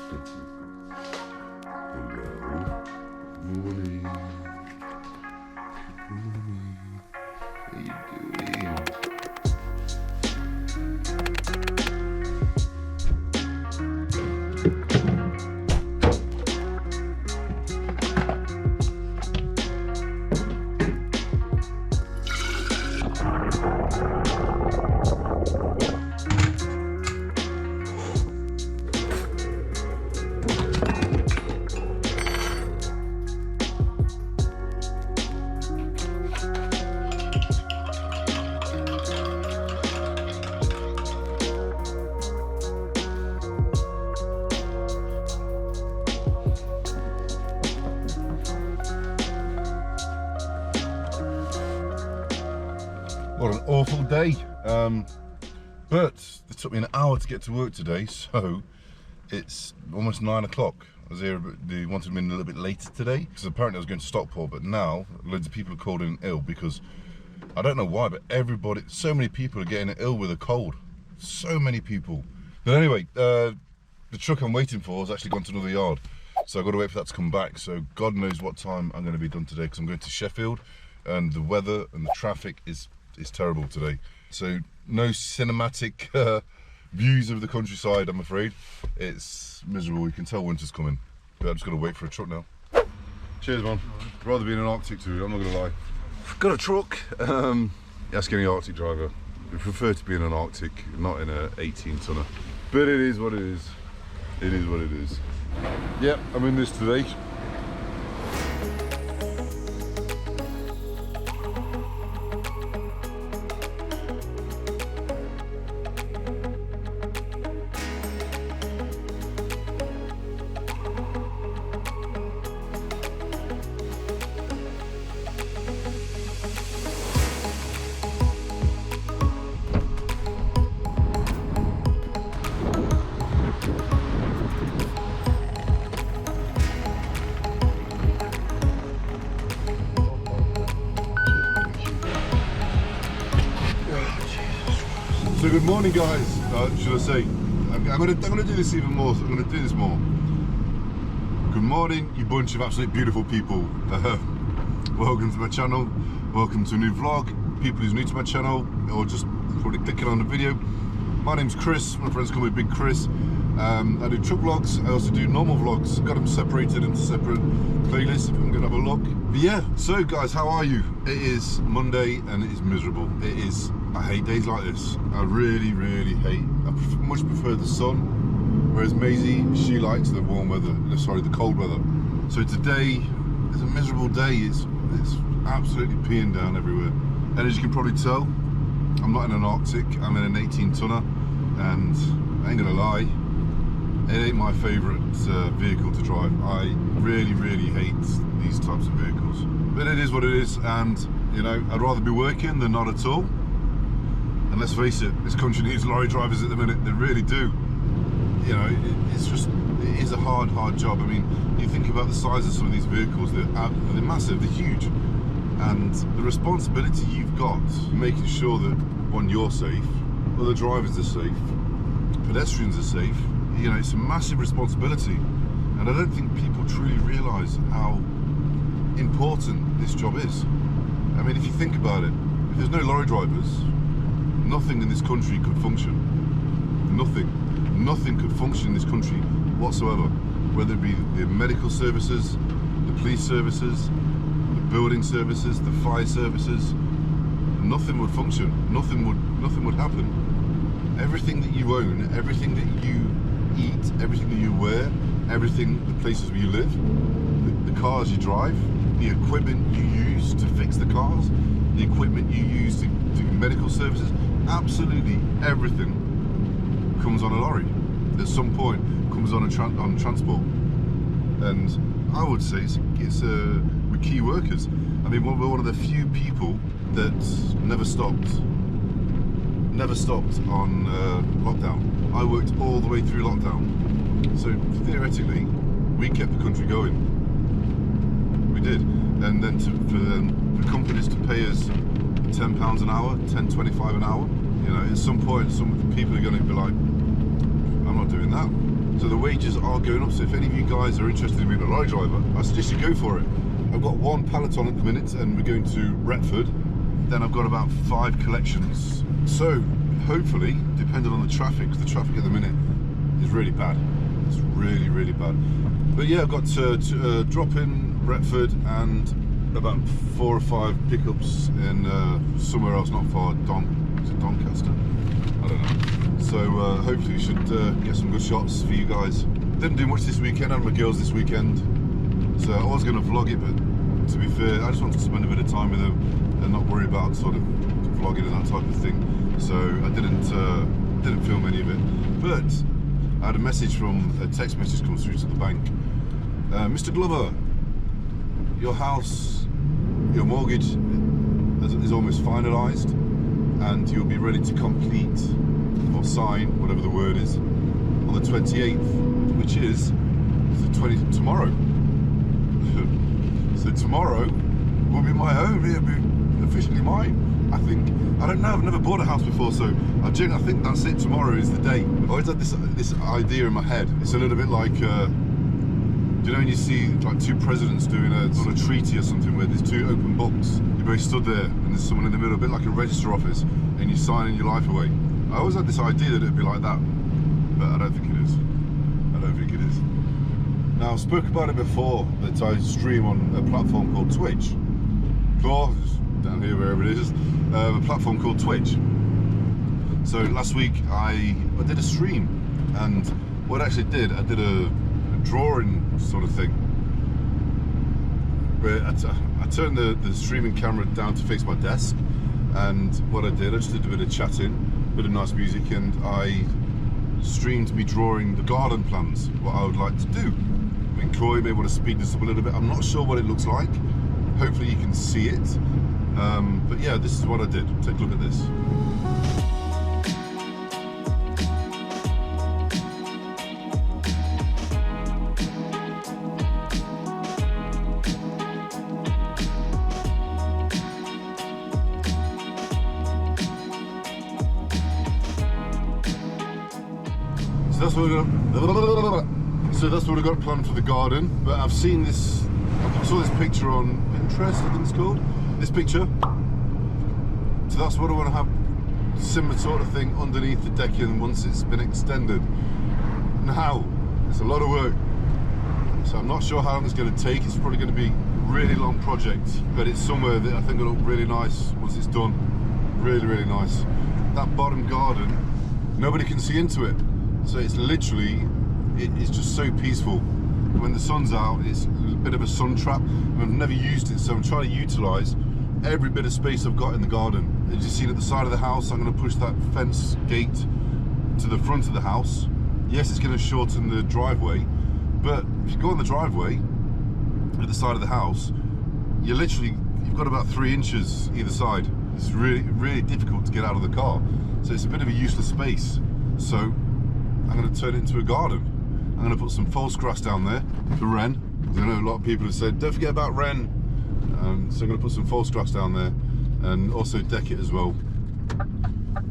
Hello. Morning. Morning. How you doing? What an awful day, but it took me an hour to get to work today, so it's almost 9 o'clock. I was here, they wanted me in a little bit later today, because apparently I was going to Stockport, but now loads of people are called in ill because, I don't know why, but everybody, so many people are getting ill with a cold. So many people. But anyway, the truck I'm waiting for has actually gone to another yard, so I've got to wait for that to come back, so God knows what time I'm going to be done today, because I'm going to Sheffield, and the weather and the traffic is terrible today. So no cinematic views of the countryside, I'm afraid. It's miserable. You can tell winter's coming. But I've just got to wait for a truck now. Cheers, man. I'd rather be in an Arctic too, I'm not going to lie. Got a truck. Ask any Arctic driver. We prefer to be in an Arctic, not in a 18-tonner. But it is what it is. It is what it is. Yep, I'm in this today. So good morning, guys. Should I say? I'm gonna do this even more. I'm gonna do this more. Good morning, you bunch of absolutely beautiful people. Welcome to my channel. Welcome to a new vlog. People who's new to my channel or just probably clicking on the video. My name's Chris. My friends call me Big Chris. I do truck vlogs. I also do normal vlogs. Got them separated into separate playlists. If I'm gonna have a look. But yeah. So guys, how are you? It is Monday and it is miserable. It is. I hate days like this. I really, really hate. I much prefer the sun, whereas Maisie, she likes the warm weather. Sorry, the cold weather. So today is a miserable day. It's absolutely peeing down everywhere. And as you can probably tell, I'm not in an Arctic. I'm in an 18-tonner, and I ain't gonna lie, it ain't my favourite vehicle to drive. I really, really hate these types of vehicles. But it is what it is, and you know, I'd rather be working than not at all. And let's face it, this country needs lorry drivers at the minute. They really do. You know, it is a hard job. I mean, you think about the size of some of these vehicles. They're massive. They're huge. And the responsibility you've got, making sure that one, you're safe, other drivers are safe, pedestrians are safe. You know, it's a massive responsibility. And I don't think people truly realise how important this job is. I mean, if you think about it, if there's no lorry drivers, nothing in this country could function. Nothing could function in this country whatsoever. Whether it be the medical services, the police services, the building services, the fire services, nothing would function. Nothing would happen. Everything that you own, everything that you eat, everything that you wear, everything, the places where you live, the cars you drive, the equipment you use to fix the cars, the equipment you use to do medical services, absolutely everything comes on a lorry. At some point, comes on transport. And I would say we're key workers. I mean, we're one of the few people that never stopped on lockdown. I worked all the way through lockdown. So theoretically, we kept the country going. We did. And then for companies to pay us £10 an hour, £10.25 an hour, you know, at some point some people are going to be like, I'm not doing that. So the wages are going up. So if any of you guys are interested in being a lorry driver, I suggest you go for it. I've got one peloton at the minute and we're going to Retford. Then I've got about 5 collections. So hopefully, depending on the traffic, because the traffic at the minute is really bad. It's really, really bad. But yeah, I've got to drop in Retford and about 4 or 5 pickups in somewhere else not far, Doncaster? I don't know. So hopefully we should get some good shots for you guys. Didn't do much this weekend, I had my girls this weekend. So I was going to vlog it, but to be fair, I just wanted to spend a bit of time with them and not worry about sort of vlogging and that type of thing. So I didn't film any of it. But I had a message a text message comes through to the bank. Mr. Glover, your house, your mortgage is almost finalised and you'll be ready to complete or sign, whatever the word is, on the 28th, which is tomorrow. So tomorrow will be my home, it'll be officially mine, I think. I don't know, I've never bought a house before, so I think that's it, tomorrow is the day. I always had this idea in my head. It's a little bit like, do you know when you see like 2 presidents doing on a treaty or something where there's 2 open books, you both stood there and there's someone in the middle, a bit like a register office, and you're signing your life away. I always had this idea that it'd be like that, but I don't think it is. I don't think it is. Now, I spoke about it before, that I stream on a platform called Twitch. Down here, wherever it is, a platform called Twitch. So last week I did a stream, and what I actually did, I did a drawing sort of thing. Where I turned the streaming camera down to face my desk, and what I did, I just did a bit of chatting, a bit of nice music, and I streamed me drawing the garden plans, what I would like to do. I mean, Chloe may want to speed this up a little bit. I'm not sure what it looks like. Hopefully you can see it. But yeah, this is what I did. Take a look at this. So that's what I got planned for the garden. But I've seen this, I saw this picture on Pinterest, I think it's called. This picture. So that's what I want to have, similar sort of thing underneath the decking once it's been extended. Now, it's a lot of work. So I'm not sure how long it's going to take. It's probably going to be a really long project, but it's somewhere that I think will look really nice once it's done. Really, really nice. That bottom garden, nobody can see into it. So it's literally, it's just so peaceful. When the sun's out, it's a bit of a sun trap. I've never used it, so I'm trying to utilise every bit of space I've got in the garden. As you see at the side of the house, I'm going to push that fence gate to the front of the house. Yes, it's going to shorten the driveway, but if you go on the driveway at the side of the house, you've got about 3 inches either side. It's really, really difficult to get out of the car. So it's a bit of a useless space. So I'm going to turn it into a garden. I'm going to put some false grass down there for wren. I know a lot of people have said, don't forget about wren. So I'm going to put some false grass down there and also deck it as well.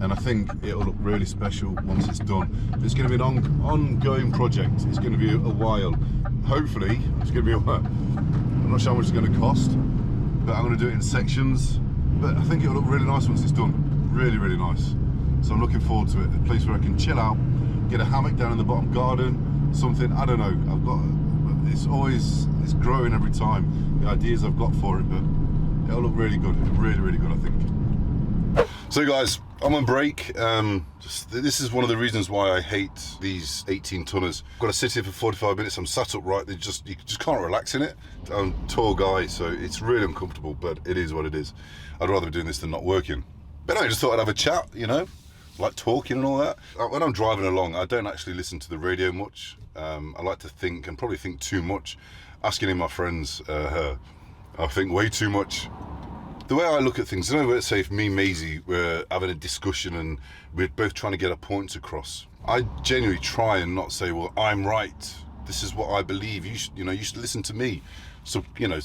And I think it'll look really special once it's done. It's going to be an ongoing project. It's going to be a while. Hopefully, it's going to be a while. I'm not sure how much it's going to cost, but I'm going to do it in sections. But I think it'll look really nice once it's done. Really, really nice. So I'm looking forward to it. A place where I can chill out, get a hammock down in the bottom garden, something, I don't know. It's growing every time, the ideas I've got for it, but it'll look really good. Really, really good, I think. So guys, I'm on break. This is one of the reasons why I hate these 18 tonners. I've got to sit here for 45 minutes. I'm sat upright. You just can't relax in it. I'm a tall guy, so it's really uncomfortable, but it is what it is. I'd rather be doing this than not working. But I just thought I'd have a chat, you know, like talking and all that. When I'm driving along, I don't actually listen to the radio much. I like to think, and probably think too much. Asking in my friends, I think way too much. The way I look at things, you know, let's say if me and Maisie were having a discussion and we're both trying to get our points across, I genuinely try and not say, well, I'm right. This is what I believe. You should listen to me. So, you know,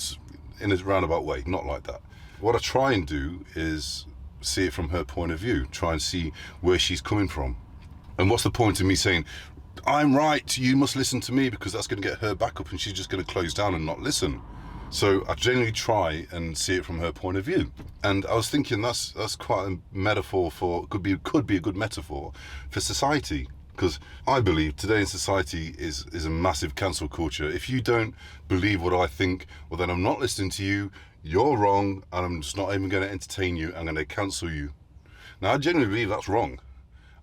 in a roundabout way, not like that. What I try and do is see it from her point of view, try and see where she's coming from. And what's the point of me saying, I'm right, you must listen to me, because that's going to get her back up and she's just going to close down and not listen. So I genuinely try and see it from her point of view. And I was thinking that's quite a metaphor for, could be a good metaphor for society. Because I believe today in society is a massive cancel culture. If you don't believe what I think, well then I'm not listening to you, you're wrong, and I'm just not even going to entertain you, I'm going to cancel you. Now I genuinely believe that's wrong.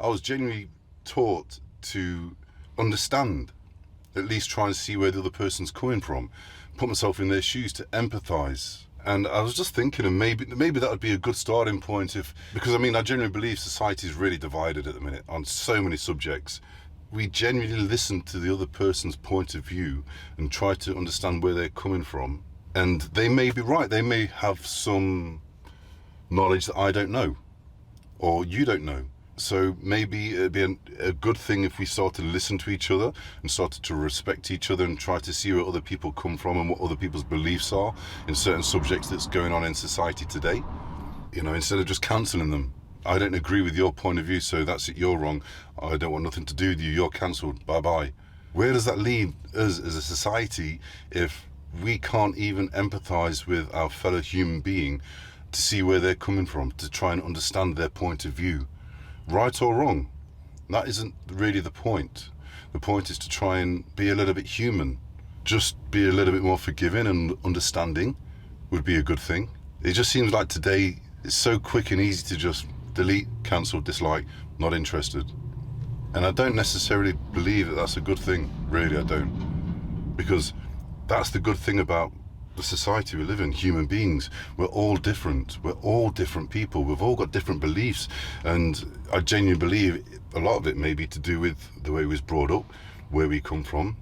I was genuinely taught to understand, at least try and see where the other person's coming from, put myself in their shoes, to empathise. And I was just thinking, and maybe that would be a good starting point, because I mean, I genuinely believe society is really divided at the minute on so many subjects. We genuinely listen to the other person's point of view and try to understand where they're coming from. And they may be right, they may have some knowledge that I don't know, or you don't know. So maybe it'd be a good thing if we started to listen to each other and started to respect each other and try to see where other people come from and what other people's beliefs are in certain subjects that's going on in society today. You know, instead of just cancelling them. I don't agree with your point of view, so that's it, you're wrong. I don't want nothing to do with you, you're cancelled, bye-bye. Where does that leave us as a society if we can't even empathise with our fellow human being to see where they're coming from, to try and understand their point of view? Right or wrong, that isn't really the point. The point is to try and be a little bit human. Just be a little bit more forgiving and understanding would be a good thing. It just seems like today it's so quick and easy to just delete, cancel, dislike, not interested. And I don't necessarily believe that that's a good thing, really I don't. Because that's the good thing about the society we live in, human beings. We're all different people, we've all got different beliefs, and I genuinely believe a lot of it may be to do with the way we was brought up, where we come from,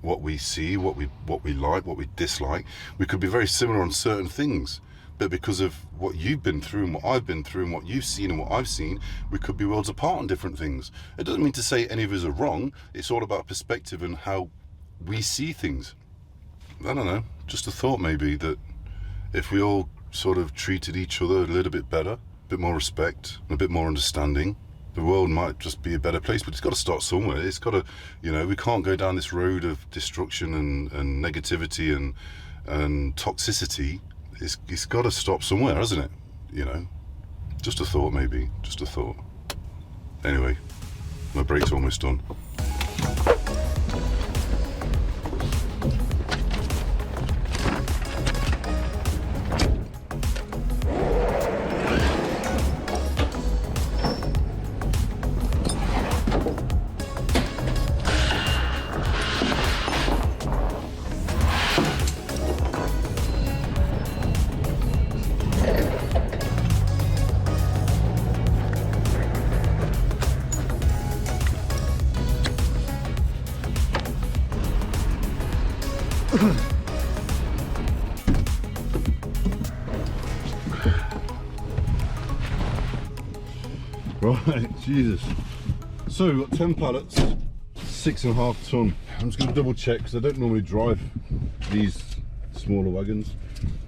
what we see, what we like, what we dislike. We could be very similar on certain things, but because of what you've been through and what I've been through and what you've seen and what I've seen, we could be worlds apart on different things. It doesn't mean to say any of us are wrong, it's all about perspective and how we see things. I don't know, just a thought maybe that if we all sort of treated each other a little bit better, a bit more respect, and a bit more understanding, the world might just be a better place. But it's got to start somewhere. It's got to, you know, we can't go down this road of destruction and negativity and toxicity. It's got to stop somewhere, hasn't it? You know, just a thought maybe, just a thought. Anyway, my break's almost done. Right, Jesus. So we've got 10 pallets, 6.5 ton. I'm just going to double check because I don't normally drive these smaller wagons.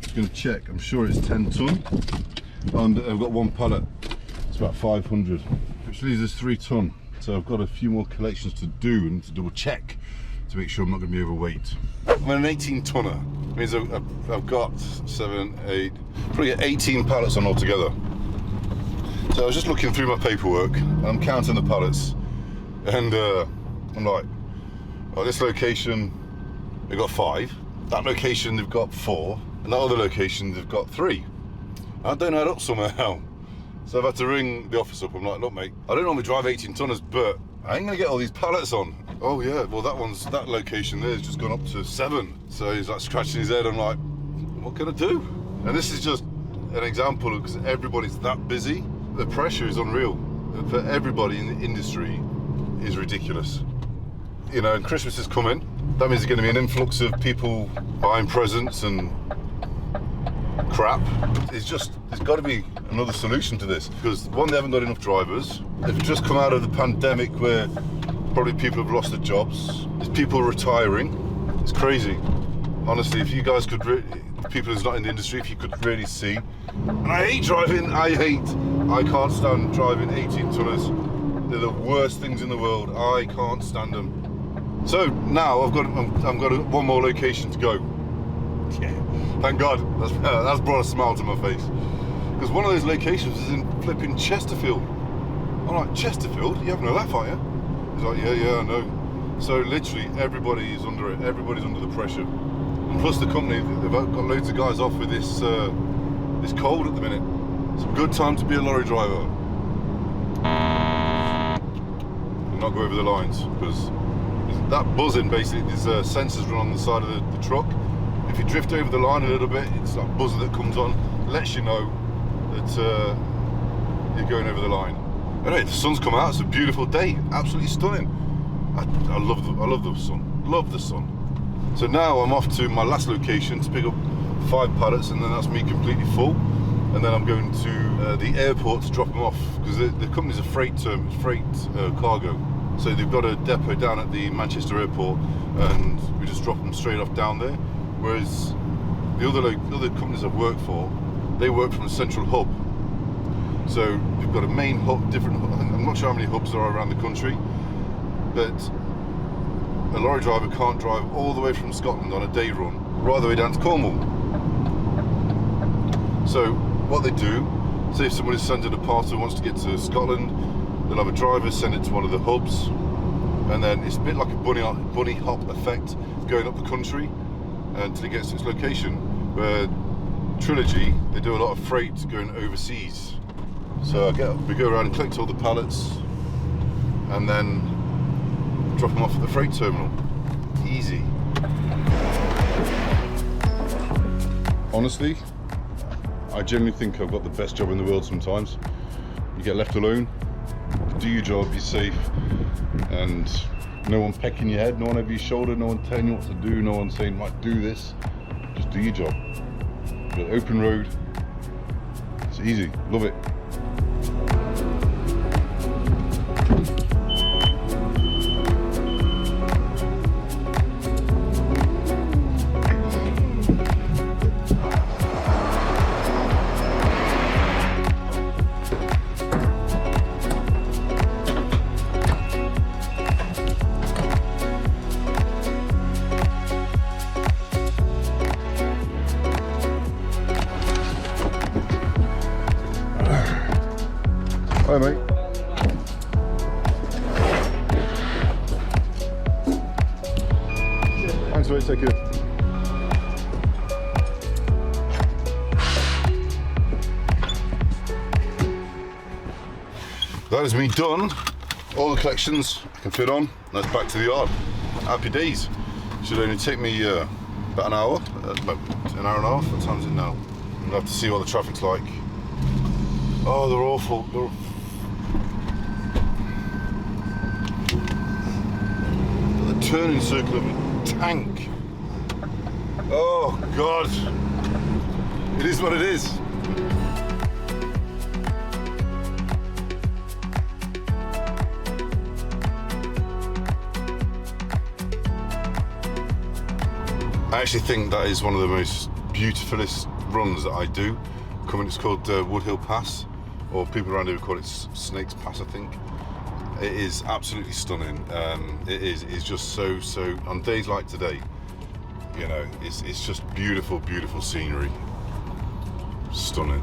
Just going to check, I'm sure it's 10 ton. And I've got one pallet, it's about 500, which leaves us 3 ton. So I've got a few more collections to do and to double check to make sure I'm not going to be overweight. I'm an 18 tonner, means I've got 7, 8, probably 18 pallets on altogether. So I was just looking through my paperwork, and I'm counting the pallets, and I'm like, oh, this location, they've got 5, that location they've got 4, and that other location they've got 3. I don't add up somehow. So I've had to ring the office up. I'm like, look mate, I don't normally drive 18 tonners, but I ain't gonna get all these pallets on. Oh yeah, well that location there's just gone up to 7. So he's like scratching his head. I'm like, what can I do? And this is just an example because everybody's that busy. The pressure is unreal for everybody in the industry is ridiculous. You know, and Christmas is coming. That means there's going to be an influx of people buying presents and crap. There's got to be another solution to this because one, they haven't got enough drivers. They've just come out of the pandemic where probably people have lost their jobs. There's people retiring. It's crazy. Honestly, if you guys could, people who's not in the industry, if you could really see. And I hate driving, I can't stand driving 18 tonners. They're the worst things in the world. I can't stand them. So now I've got one more location to go. Yeah, thank God. That's brought a smile to my face. Because one of those locations is in flipping Chesterfield. I'm like, Chesterfield? You having a laugh, are you? He's like, yeah, I know. So literally everybody is under it. Everybody's under the pressure. And plus the company, they've got loads of guys off with this cold at the minute. It's a good time to be a lorry driver. And not go over the lines, because that buzzing basically, these sensors run on the side of the truck. If you drift over the line a little bit, it's that buzzer that comes on, lets you know that you're going over the line. Anyway, the sun's come out. It's a beautiful day, absolutely stunning. I love the sun. Love the sun. So now I'm off to my last location to pick up 5 pallets, and then that's me completely full. And then I'm going to the airport to drop them off, because the company's a freight cargo. So they've got a depot down at the Manchester airport, and we just drop them straight off down there. Whereas the other companies I've worked for, they work from a central hub. So you've got a main hub, I'm not sure how many hubs there are around the country, but a lorry driver can't drive all the way from Scotland on a day run, right the way down to Cornwall. So what they do, say if somebody's sending a parcel who wants to get to Scotland, they'll have a driver send it to one of the hubs, and then it's a bit like a bunny hop effect going up the country until it gets to its location. Where Trilogy, they do a lot of freight going overseas. So we go around and collect all the pallets and then drop them off at the freight terminal. Easy. Honestly, I genuinely think I've got the best job in the world sometimes. You get left alone, do your job, you're safe, and no one pecking your head, no one over your shoulder, no one telling you what to do, no one saying, right, do this. Just do your job. You've got open road. It's easy, love it. Hi mate. Thanks mate, take care. That is me done. All the collections I can fit on. That's back to the yard. Happy days. Should only take me about an hour, about an hour and a half. What time is it now? We'll have to see what the traffic's like. Oh, they're awful. The turning circle of a tank. Oh God. It is what it is. I actually think that is one of the most beautifulest runs that I do. It's called Woodhill Pass, or people around here call it Snakes Pass, I think. It is absolutely stunning. It's just so, on days like today, you know, it's just beautiful, beautiful scenery. Stunning.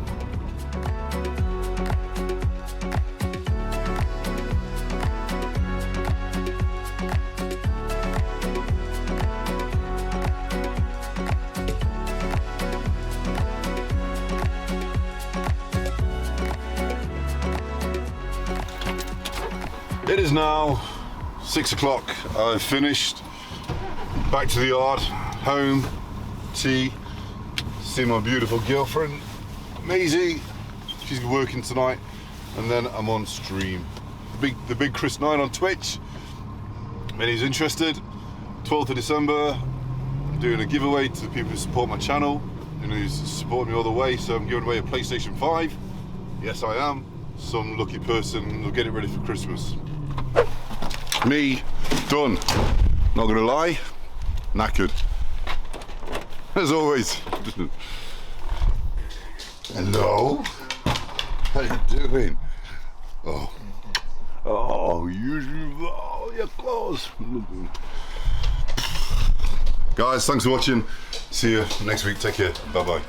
It is now 6 o'clock. I've finished. Back to the yard, home, tea, see my beautiful girlfriend, Maisie. She's working tonight, and then I'm on stream. The big Chris 9 on Twitch. Anybody's interested? 12th of December. I'm doing a giveaway to the people who support my channel and who's supported me all the way. So I'm giving away a PlayStation 5. Yes, I am. Some lucky person will get it ready for Christmas. Me, done. Not gonna lie, knackered. As always. Hello? How you doing? Oh, Oh, you're close. Guys, thanks for watching. See you next week. Take care. Bye bye.